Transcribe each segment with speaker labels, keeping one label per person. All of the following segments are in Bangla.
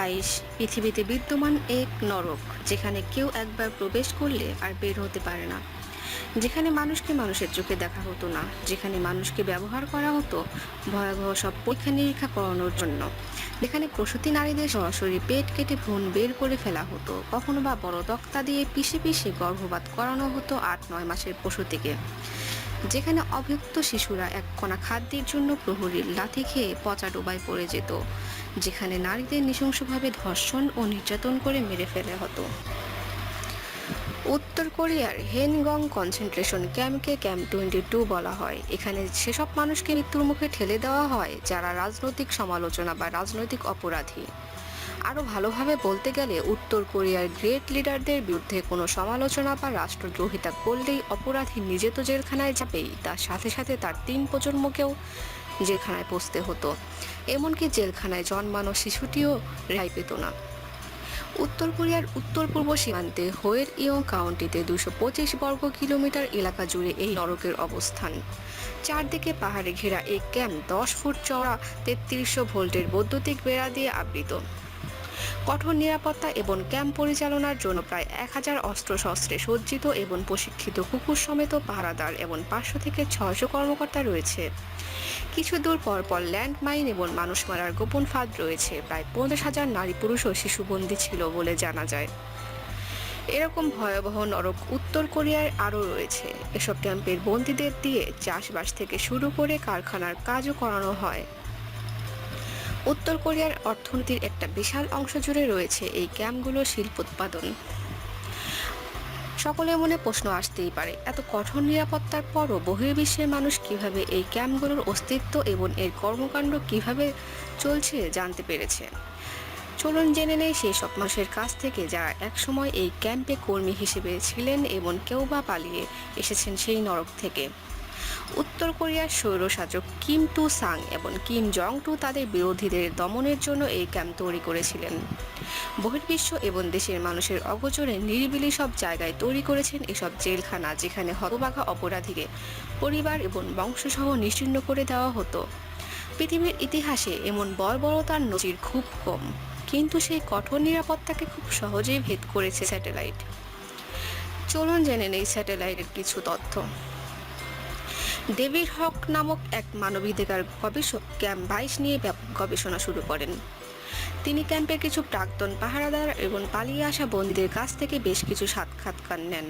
Speaker 1: 2022 পৃথিবীতে বিদ্যমান এক নরক, যেখানে কেউ একবার প্রবেশ করলে আর বের হতে পারে না, যেখানে মানুষকে মানুষের চোখে দেখা হতো না, যেখানে মানুষকে ব্যবহার করা হতো ভয়াবহ সব পরীক্ষা নিরীক্ষা করানোর জন্য, যেখানে প্রসূতি নারীদের সরাসরি পেট কেটে ভ্রূণ বের করে ফেলা হতো, কখনো বা বড় তক্তা দিয়ে পিষে পিষে গর্ভপাত করানো হতো 8-9 মাসের প্রসূতিকে, যেখানে অভিযুক্ত শিশুরা এক কণা খাদ্যের জন্য প্রহরীর লাথি খেয়ে পচা ডোবায় পড়ে যেত, যেখানে নারীদের নৃশংসভাবে ধর্ষণ ও নির্যাতন করে মেরে ফেলা হতো। উত্তর কোরিয়ার হেনগং কনসেন্ট্রেশন ক্যাম্পকে ক্যাম্প 22 বলা হয়। এখানে সেসব মানুষকে মৃত্যুর মুখে ঠেলে দেওয়া হয় যারা রাজনৈতিক সমালোচনা বা রাজনৈতিক অপরাধী। আরও ভালোভাবে বলতে গেলে উত্তর কোরিয়ার গ্রেট লিডারদের বিরুদ্ধে কোনো সমালোচনা বা রাষ্ট্রদ্রোহিতা করলেই অপরাধী নিজে তো জেলখানায় যাবেই, তার সাথে সাথে তার 3 প্রজন্মকেও জেলখানায় পৌঁছতে হতো। এমনকি জেলখানায় জন্মানো শিশুটিও রেহাই পেত না। উত্তর কোরিয়ার উত্তর পূর্ব সীমান্তে হোয়ের ইয়ং কাউন্টিতে 225 বর্গ কিলোমিটার এলাকা জুড়ে এই নরকের অবস্থান। চারদিকে পাহাড়ে ঘেরা এই ক্যাম্প 10 ফুট চওড়া 3300 ভোল্টের বৈদ্যুতিক বেড়া দিয়ে আবৃত। কঠোর নিরাপত্তা এবং ক্যাম্প পরিচালনার জন্য প্রায় 1000 অস্ত্রশস্ত্রে সজ্জিত এবং প্রশিক্ষিত কুকুর সমেত পাহারাদার এবং 500 থেকে 600 কর্মকর্তা রয়েছে। কিছু দূর পর পর ল্যান্ডমাইন এবং মানুষ মারার গোপন ফাঁদ রয়েছে। প্রায় 50,000 নারী পুরুষ ও শিশুবন্দী ছিল বলে জানা যায়। এরকম ভয়াবহ নরক উত্তর কোরিয়ায় আরও রয়েছে। এসব ক্যাম্পের বন্দীদের দিয়ে চাষবাস থেকে শুরু করে কারখানার কাজও করানো হয়। উত্তর কোরিয়ার অর্থনীতির একটা বিশাল অংশ জুড়ে রয়েছে এই ক্যাম্পগুলোর শিল্প উৎপাদন। সকলের মনে প্রশ্ন আসতেই পারে, এত কঠোর নিরাপত্তার পরও বহির্বিশ্বের মানুষ কিভাবে এই ক্যাম্পগুলোর অস্তিত্ব এবং এর কর্মকাণ্ড কিভাবে চলছে জানতে পেরেছে। চলুন জেনে নেই সেই সব মানুষের কাছ থেকে যারা একসময় এই ক্যাম্পে কর্মী হিসেবে ছিলেন এবং কেউ বা পালিয়ে এসেছেন সেই নরক থেকে। উত্তর কোরিয়ার স্বৈরশাসক কিম টু সাং এবং কিম জং টু তাদের বিরোধীদের দমনের জন্য এই ক্যাম্প তৈরি করেছিলেন। বহির্বিশ্ব এবং দেশের মানুষের অগোচরে নিরিবিলি সব জায়গায় তৈরি করেছেন এসব জেলখানা, যেখানে হতভাগা অপরাধীকে পরিবার এবং বংশসহ নিশ্চিহ্ন করে দেওয়া হতো। পৃথিবীর ইতিহাসে এমন বর্বরতার নজির খুব কম, কিন্তু সেই কঠোর নিরাপত্তাকে খুব সহজেই ভেদ করেছে স্যাটেলাইট। চলুন জেনে নেই স্যাটেলাইটের কিছু তথ্য। ডেভিড হক নামক এক মানবাধিকার গবেষক ক্যাম্প 22 নিয়ে ব্যাপক গবেষণা শুরু করেন। তিনি ক্যাম্পের কিছু প্রাক্তন পাহারাদার এবং পালিয়ে আসা বন্দীদের কাছ থেকে বেশ কিছু সাক্ষাৎকার নেন।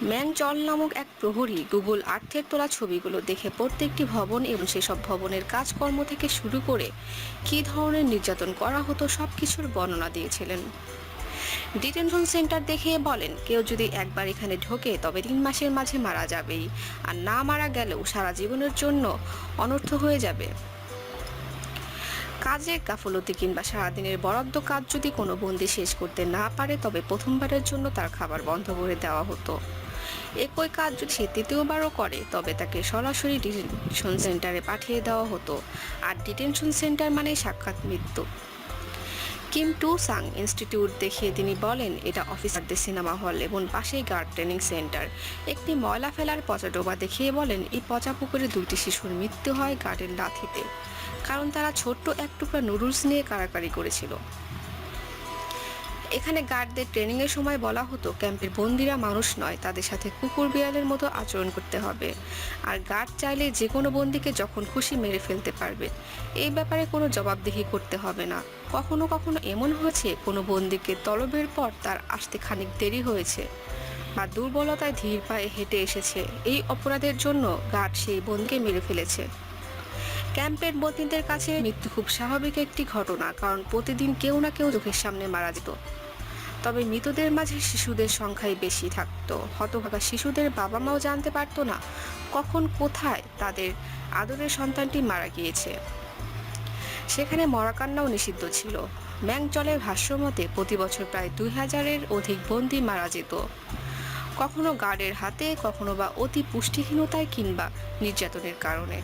Speaker 1: ম্যাং চল নামক এক প্রহরী গুগল আর্থের তোলা ছবিগুলো দেখে প্রত্যেকটি ভবন এবং সেসব ভবনের কাজকর্ম থেকে শুরু করে কী ধরনের নির্যাতন করা হতো সব কিছুর বর্ণনা দিয়েছিলেন। ডিটেনশন সেন্টার দেখে বলেন, কেউ যদি একবার এখানে ঢোকে তবে 3 মাসের মাঝে মারা যাবেই, আর না মারা গেলেও সারা জীবনের জন্য অনর্থ হয়ে যাবে। কাজের গাফলতি কিংবা সারাদিনের বরাদ্দ কাজ যদি কোনো বন্দী শেষ করতে না পারে তবে প্রথমবারের জন্য তার খাবার বন্ধ করে দেওয়া হতো। একই কাজ যদি সে তৃতীয়বারও করে তবে তাকে সরাসরি ডিটেনশন সেন্টারে পাঠিয়ে দেওয়া হতো, আর ডিটেনশন সেন্টার মানে সাক্ষাৎ মৃত্যু। কিম টু সাং ইনস্টিটিউট দেখিয়ে তিনি বলেন, এটা অফিসারদের সিনেমা হল এবং পাশেই গার্ড ট্রেনিং সেন্টার। একটি ময়লা ফেলার পচা ডোবা দেখিয়ে বলেন, এই পচা পুকুরে 2টি শিশুর মৃত্যু হয় গার্ডের লাথিতে, কারণ তারা ছোট্ট এক টুকরা নুডলস নিয়ে কাড়াকাড়ি করেছিল। এখানে গার্ডদের ট্রেনিংয়ের সময় বলা হতো, ক্যাম্পের বন্দিরা মানুষ নয়, তাদের সাথে কুকুর বিড়ালের মতো আচরণ করতে হবে, আর গার্ড চাইলে যে কোনো বন্দিকে যখন খুশি মেরে ফেলতে পারবে, এই ব্যাপারে কোনো জবাবদিহি করতে হবে না। কখনো কখনো এমন হয়েছে কোনো বন্দিকে তলবের পর তার আসতে খানিক দেরি হয়েছে বা দুর্বলতায় ধীর পায়ে হেঁটে এসেছে, এই অপরাধের জন্য গার্ড সেই বন্দিকে মেরে ফেলেছে। ক্যাম্পের বন্দীদের কাছে মৃত্যু খুব স্বাভাবিক একটি ঘটনা, কারণ প্রতিদিন কেউ না কেউ চোখের সামনে মারা যেত। তবে মৃতদের মাঝে শিশুদের সংখ্যাই বেশি থাকতো। হতভাগা শিশুদের বাবা মাও জানতে পারতো না কখন কোথায় তাদের আদরের সন্তানটি মারা গিয়েছে। সেখানে মরাকান্নাও নিষিদ্ধ ছিল। ম্যাংচলের ভাষ্যমতে প্রতি বছর প্রায় 2000-এর অধিক বন্দী মারা যেত, কখনো গার্ডের হাতে, কখনো বা অতি পুষ্টিহীনতায় কিংবা নির্যাতনের কারণে।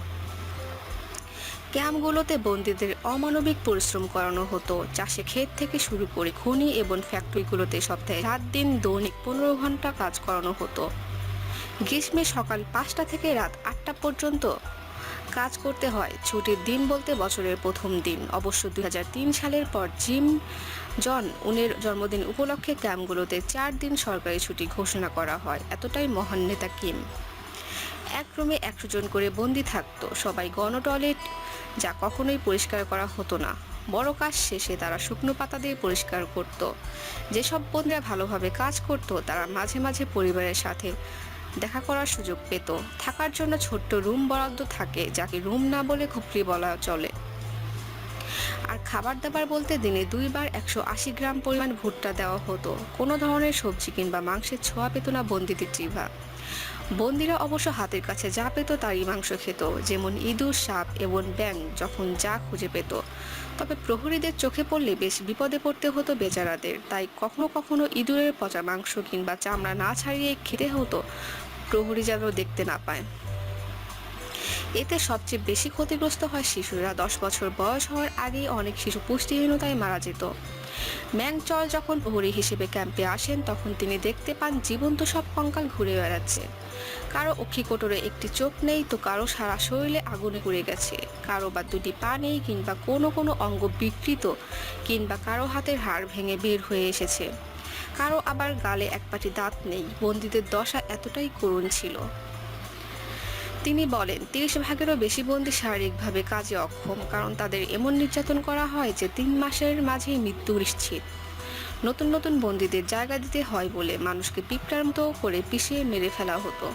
Speaker 1: ক্যাম্পগুলোতে বন্দীদের অমানবিক পরিশ্রম করানো হতো। চাষে ক্ষেত থেকে শুরু করে খনি এবং ফ্যাক্টরিগুলোতে সপ্তাহে 7 দিন দৈনিক 15 ঘন্টা কাজ করানো হতো। গ্রীষ্মে সকাল 5টা থেকে রাত 8টা পর্যন্ত কাজ করতে হয়। ছুটির দিন বলতে বছরের প্রথম দিন। অবশ্য 2003 সালের পর জিম জন উনের জন্মদিন উপলক্ষে ক্যাম্পগুলোতে 4 দিন সরকারি ছুটি ঘোষণা করা হয়। এতটাই মহান নেতা কিম। এক রুমে 100 জন করে বন্দি থাকতো, সবাই গণ টয়লেট, যা কখনোই পরিষ্কার করা হতো না। বড় কাজ শেষে তারা শুকনো পাতা দিয়ে পরিষ্কার করত। যেসব বন্দিরা ভালোভাবে কাজ করত তারা মাঝে মাঝে পরিবারের সাথে দেখা করার সুযোগ পেত। থাকার জন্য ছোট্ট রুম বরাদ্দ থাকে, যাকে রুম না বলে খুপড়ি বলা চলে। আর খাবার দাবার বলতে দিনে 2 বার 180 গ্রাম পরিমাণ ভুট্টা দেওয়া হতো। কোনো ধরনের সবজি কিংবা মাংসের ছোঁয়া পেত না বন্দিদের জিহ্বা। বন্দিরা অবশ্য হাতের কাছে যা পেত তারই মাংস খেত, যেমন ইঁদুর, সাপ এবং ব্যাঙ যখন যা খুঁজে পেত। তবে প্রহরীদের চোখে পড়লে বেশ বিপদে পড়তে হতো বেচারাদের, তাই কখনো কখনো ইঁদুরের পচা মাংস কিংবা চামড়া না ছাড়িয়ে খেতে হতো, প্রহরী যেন দেখতে না পায়। এতে সবচেয়ে বেশি ক্ষতিগ্রস্ত হয় শিশুরা। 10 বছর বয়স হওয়ার আগেই অনেক শিশু পুষ্টিহীনতায় মারা যেত। ম্যাংচল যখন প্রহরী হিসেবে ক্যাম্পে আসেন তখন তিনি দেখতে পান জীবন্ত সব কঙ্কাল ঘুরে বেড়াচ্ছে। কারো অক্ষিকোটরে একটি চোখ নেই, তো কারো সারা শরীরে আগুনে পুড়ে গেছে, কারো বা 2টি পা নেই, কিংবা কোনো কোনো অঙ্গ বিকৃত, কিংবা কারো হাতের হাড় ভেঙে বের হয়ে এসেছে, কারো আবার গালে এক পাটি দাঁত নেই। বন্দীদের দশা এতটাই করুণ ছিল। তিনি বলেন 30 ভাগেরও বেশি বন্দী শারীরিকভাবে কাজে অক্ষম, কারণ তাদের এমন নির্যাতন করা হয় যে 3 মাসের মাঝেই মৃত্যু নিশ্চিত। নতুন নতুন বন্দীদের জায়গা দিতে হয় বলে মানুষকে পিঁপড়ার মতো করে পিষিয়ে মেরে ফেলা হতো।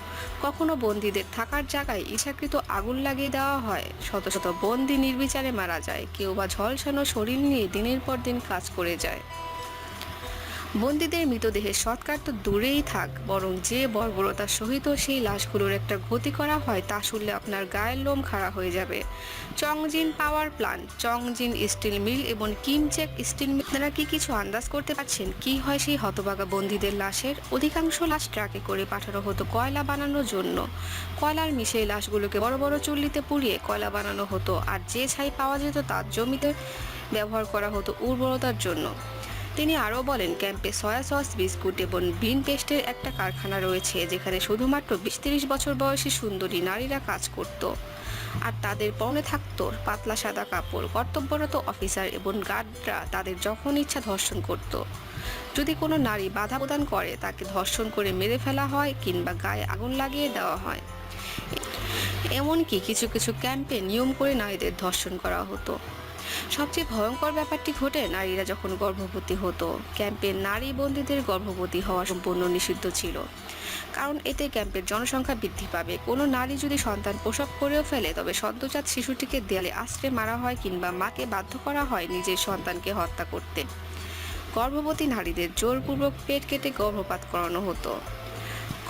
Speaker 1: কখনো বন্দীদের থাকার জায়গায় ইচ্ছাকৃত আগুন লাগিয়ে দেওয়া হয়। শত শত বন্দী নির্বিচারে মারা যায়, কেউ বা ঝলসানো শরীর নিয়ে দিনের পর দিন কাজ করে যায়। বন্দীদের মৃতদেহের সৎকার তো দূরেই থাক, বরং যে বর্বরতার সহিত সেই লাশগুলোর একটা ক্ষতি করা হয় তা শুনলে আপনার গায়ের লোম খাড়া হয়ে যাবে। Chongjin power plant, Chongjin steel mill এবং কিমচেক স্টিল মিল, আপনারা কি কিছু আন্দাজ করতে পারছেন কি হয় সেই হতভাগা বন্দীদের লাশের? অধিকাংশ লাশ ট্রাকে করে পাঠানো হতো কয়লা বানানোর জন্য। কয়লার মিশিয়ে লাশগুলোকে বড় বড় চুল্লিতে পুড়িয়ে কয়লা বানানো হতো, আর যে ছাই পাওয়া যেত তা জমিতে ব্যবহার করা হতো উর্বরতার জন্য। তিনি আরও বলেন, ক্যাম্পে সয়া সস, বিস্কুট এবং বিন পেস্টের একটা কারখানা রয়েছে, যেখানে শুধুমাত্র 20-30 বছর বয়সী সুন্দরী নারীরা কাজ করত, আর তাদের পরনে থাকতো পাতলা সাদা কাপড়। কর্তব্যরত অফিসার এবং গার্ডরা তাদের যখন ইচ্ছা ধর্ষণ করত। যদি কোনো নারী বাধা প্রদান করে তাকে ধর্ষণ করে মেরে ফেলা হয় কিংবা গায়ে আগুন লাগিয়ে দেওয়া হয়। এমনকি কিছু কিছু ক্যাম্পে নিয়ম করে নারীদের ধর্ষণ করা হতো। সবচেয়ে ভয়ঙ্কর ব্যাপারটি ঘটে নারীরা যখন গর্ভবতী হতো। ক্যাম্পের নারী বন্দীদের গর্ভবতী হওয়া সম্পূর্ণ নিষিদ্ধ ছিল, কারণ এতে ক্যাম্পের জনসংখ্যা বৃদ্ধি পাবে। কোনো নারী যদি সন্তান প্রসব করেও ফেলে তবে সদ্যজাত শিশুটিকে দেয়ালে আশ্রে মারা হয় কিংবা মাকে বাধ্য করা হয় নিজের সন্তানকে হত্যা করতে। গর্ভবতী নারীদের জোরপূর্বক পেট কেটে গর্ভপাত করানো হতো।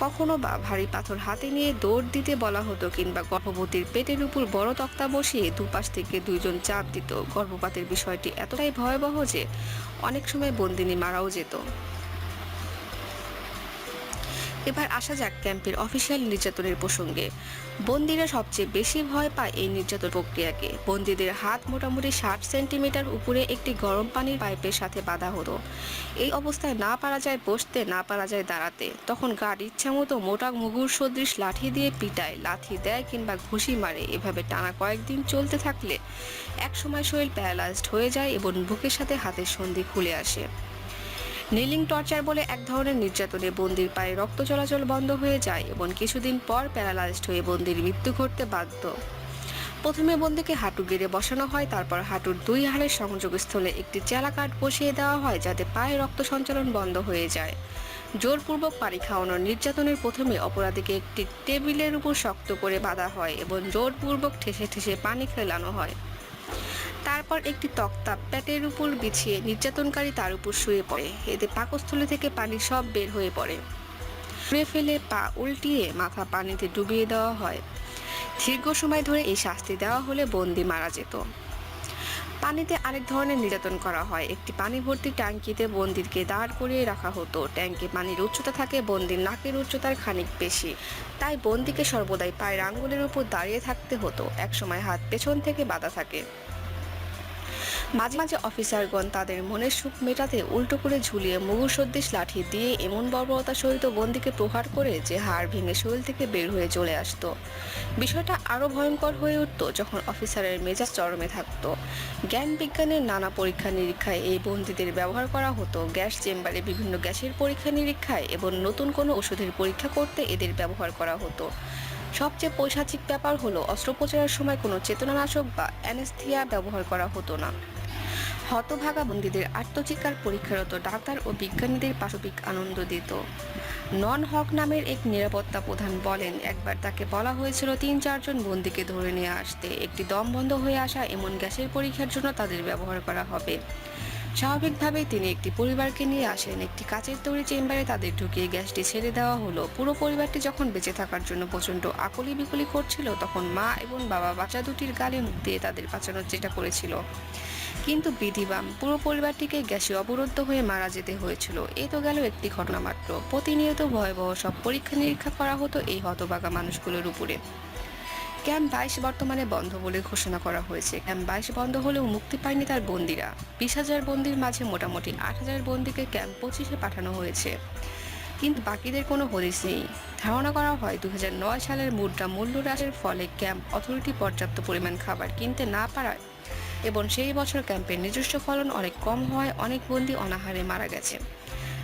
Speaker 1: কখনো বা ভারী পাথর হাতে নিয়ে দৌড় দিতে বলা হতো, কিংবা গর্ভবতীর পেটের উপর বড় তক্তা বসিয়ে দুপাশ থেকে 2 জন চাপ দিত। গর্ভপাতের বিষয়টি এতটাই ভয়াবহ যে অনেক সময় বন্দিনী মারাও যেত। এবার আসা যাক ক্যাম্পের অফিসিয়াল নির্যাতনের প্রসঙ্গে। বন্দীরা সবচেয়ে বেশি ভয় পায় এই নির্যাতন প্রক্রিয়াকে। বন্দীদের হাত মোটামুটি 60 সেন্টিমিটার উপরে একটি গরম পানির পাইপের সাথে বাঁধা হতো। এই অবস্থায় না পারা যায় বসতে, না পারা যায় দাঁড়াতে। তখন গার্ড ইচ্ছামতো মোটা মুগুর সদৃশ লাঠি দিয়ে পিটায়, লাথি দেয় কিংবা ঘুষি মারে। এভাবে টানা কয়েকদিন চলতে থাকলে একসময় শরীর প্যারালাইজড হয়ে যায় এবং বুকের সাথে হাতের সন্ধি খুলে আসে। নিলিং টর্চার বলে এক ধরনের নির্যাতনে বন্দির পায়ে রক্ত চলাচল বন্ধ হয়ে যায় এবং কিছুদিন পর প্যারালাইজড হয়ে বন্দির মৃত্যু ঘটতে বাধ্য। প্রথমে বন্দিকে হাঁটু গেড়ে বসানো হয়, তারপর হাঁটুর 2 হাড়ের সংযোগস্থলে একটি চেলা কাঠ বসিয়ে দেওয়া হয় যাতে পায়ে রক্ত সঞ্চালন বন্ধ হয়ে যায়। জোরপূর্বক পানি খাওয়ানোর নির্যাতনের প্রথমে অপরাধীকে একটি টেবিলের উপর শক্ত করে বাঁধা হয় এবং জোরপূর্বক ঠেসে ঠেসে পানি ফেলানো হয়। তারপর একটি তক্তা পেটের উপর বিছিয়ে নির্যাতনকারী তার উপর শুয়ে পড়ে। এতে পাকস্থলী থেকে পানি সব বের হয়ে পড়ে। ছুঁড়ে ফেলে পা উল্টিয়ে মাথা পানিতে ডুবিয়ে দেওয়া হয়। দীর্ঘ সময় ধরে এই শাস্তি দেওয়া হলে বন্দি মারা যেত। পানিতে আরেক ধরনের নির্যাতন করা হয়। একটি পানি ভর্তি ট্যাঙ্কিতে বন্দিকে দাঁড় করিয়ে রাখা হতো। ট্যাঙ্কে পানির উচ্চতা থাকে বন্দির নাকের উচ্চতার খানিক বেশি, তাই বন্দিকে সর্বদাই পায়ের আঙ্গুলের উপর দাঁড়িয়ে থাকতে হতো। একসময় হাত পেছন থেকে বাঁধা থাকে। মাঝে মাঝে অফিসারগণ তাদের মনের সুখ মেটাতে উল্টো করে ঝুলিয়ে মুগুর সদৃশ লাঠি দিয়ে এমন বর্বরতার সহিত বন্দীকে প্রহার করে যে হাড় ভেঙে শরীর থেকে বের হয়ে চলে আসতো। বিষয়টা আরো ভয়ঙ্কর হয়ে উঠতো যখন অফিসারের মেজাজ চরমে থাকতো। জ্ঞান বিজ্ঞানের নানা পরীক্ষা নিরীক্ষায় এই বন্দীদের ব্যবহার করা হতো, গ্যাস চেম্বারে বিভিন্ন গ্যাসের পরীক্ষা নিরীক্ষায় এবং নতুন কোনো ওষুধের পরীক্ষা করতে এদের ব্যবহার করা হতো। সবচেয়ে পৈশাচিক ব্যাপার হলো অস্ত্রোপচারের সময় কোনো চেতনানাশক বা অ্যানেস্থিয়া ব্যবহার করা হতো না। হতভাগা বন্দীদের আত্মচিৎকার পরীক্ষারত ডাক্তার ও বিজ্ঞানীদের পাশবিক আনন্দ দিত। নন হক নামের এক নিরাপত্তা প্রধান বলেন, একবার তাকে বলা হয়েছিল ৩-৪ জন বন্দীকে ধরে নিয়ে আসতে, একটি দম বন্ধ হয়ে আসা এমন গ্যাসের পরীক্ষার জন্য তাদের ব্যবহার করা হবে। স্বাভাবিকভাবেই তিনি একটি পরিবারকে নিয়ে আসেন। একটি কাচের তৈরি চেম্বারে তাদের ঢুকিয়ে গ্যাসটি ছেড়ে দেওয়া হলো। পুরো পরিবারটি যখন বেঁচে থাকার জন্য প্রচণ্ড আকুলি বিকুলি করছিল, তখন মা এবং বাবা বাচ্চা দুটির গালে মুখ দিয়ে তাদের বাঁচানোর চেষ্টা করেছিল। কিন্তু বিধিবাম পুরো পরিবারটিকে গ্যাসে অবরুদ্ধ হয়ে মারা যেতে হয়েছিল। এ তো গেল একটি ঘটনা মাত্র। প্রতিনিয়ত ভয়াবহ সব পরীক্ষা নিরীক্ষা করা হতো এই হতভাগা মানুষগুলোর উপরে। ক্যাম্প ২২ বর্তমানে বন্ধ বলে ঘোষণা করা হয়েছে। ক্যাম্প ২২ বন্ধ হলেও মুক্তি পায়নি তার বন্দীরা। ২০,০০০ বন্দীর মাঝে মোটামুটি ৮,০০০ বন্দীকে ক্যাম্প ২৫-এ পাঠানো হয়েছে, কিন্তু বাকিদের কোনো হদিস নেই। ধারণা করা হয় ২০০৯ সালের মুদ্রা মূল্য হ্রাসের ফলে ক্যাম্প অথরিটি পর্যাপ্ত পরিমাণ খাবার কিনতে না পারায় এবং সেই বছর ক্যাম্পের নিজস্ব ফলন অনেক কম হওয়ায় অনেক বন্দী অনাহারে মারা গেছে।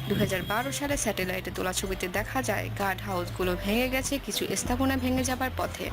Speaker 1: ২০১২ সালে স্যাটেলাইটে তোলা ছবিতে দেখা যায় গার্ড হাউসগুলো ভেঙে গেছে, কিছু স্থাপনা ভেঙে যাবার পথে।